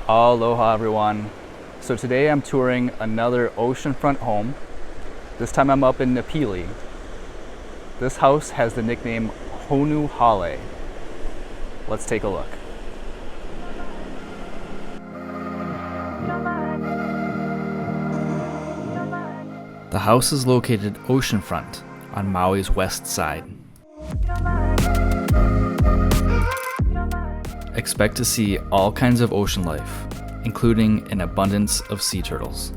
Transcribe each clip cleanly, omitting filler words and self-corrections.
Aloha everyone. So today I'm touring another oceanfront home. This time I'm up in Napili. This house has the nickname Honu Hale. Let's take a look. The house is located oceanfront on Maui's west side. Expect to see all kinds of ocean life, including an abundance of sea turtles.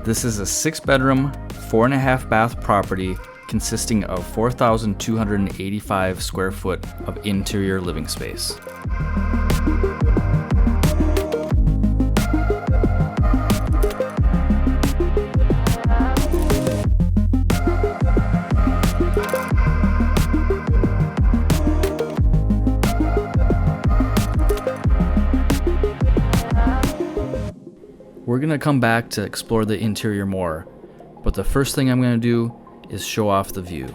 This is a 6-bedroom, 4.5-bath property consisting of 4,285 square foot of interior living space. We're gonna come back to explore the interior more, but the first thing I'm gonna do is show off the view.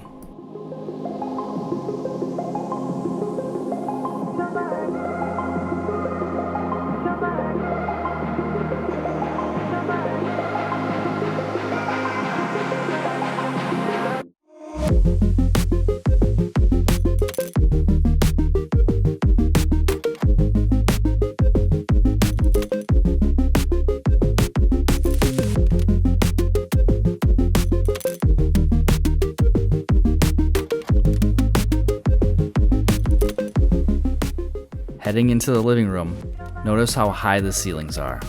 Heading into the living room, notice how high the ceilings are.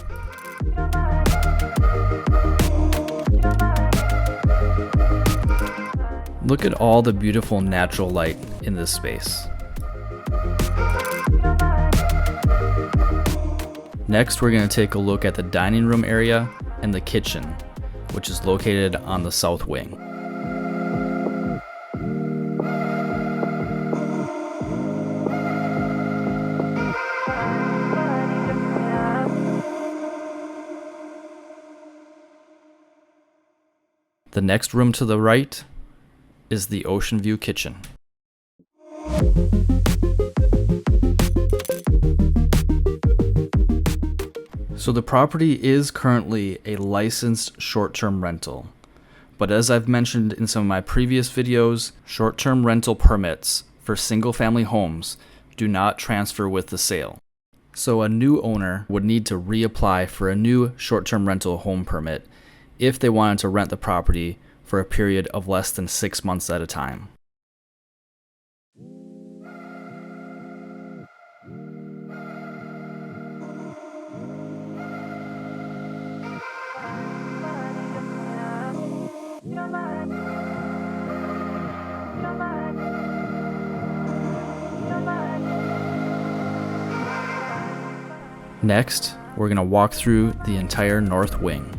Look at all the beautiful natural light in this space. Next, we're going to take a look at the dining room area and the kitchen, which is located on the south wing. The next room to the right is the ocean view kitchen. So the property is currently a licensed short-term rental, but as I've mentioned in some of my previous videos, short-term rental permits for single-family homes do not transfer with the sale. So a new owner would need to reapply for a new short-term rental home permit if they wanted to rent the property for a period of less than 6 months at a time. Next, we're going to walk through the entire north wing.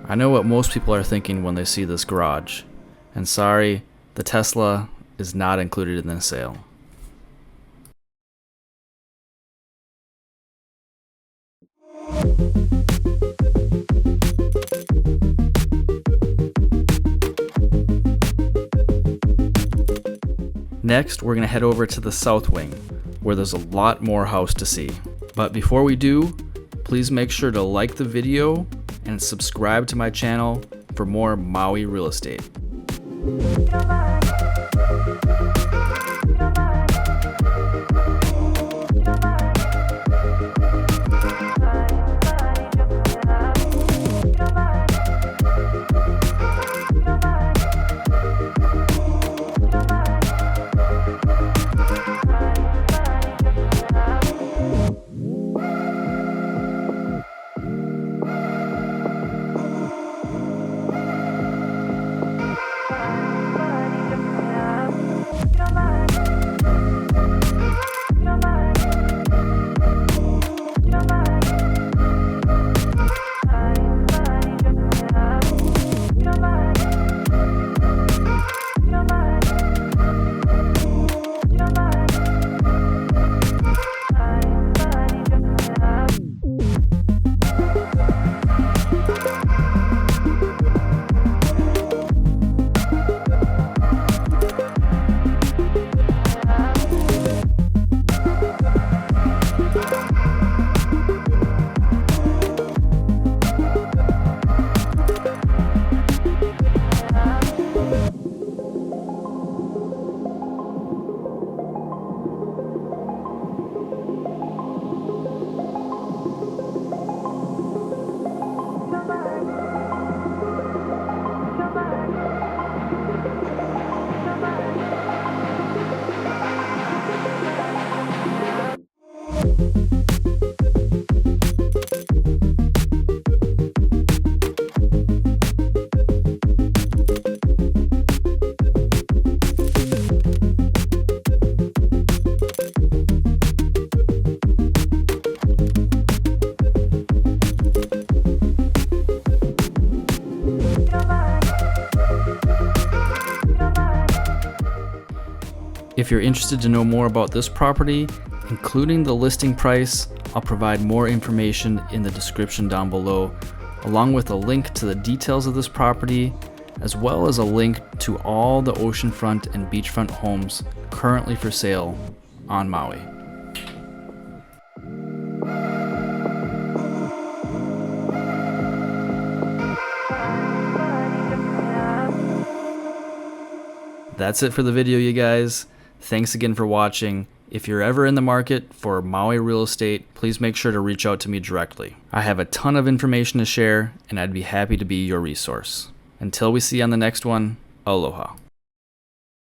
I know what most people are thinking when they see this garage, and sorry, the Tesla is not included in this sale. Next, we're going to head over to the south wing, where there's a lot more house to see. But before we do, please make sure to like the video and subscribe to my channel for more Maui real estate. If you're interested to know more about this property, including the listing price, I'll provide more information in the description down below, along with a link to the details of this property, as well as a link to all the oceanfront and beachfront homes currently for sale on Maui. That's it for the video, you guys. Thanks again for watching. If you're ever in the market for Maui real estate, please make sure to reach out to me directly. I have a ton of information to share, and I'd be happy to be your resource. Until we see you on the next one, aloha.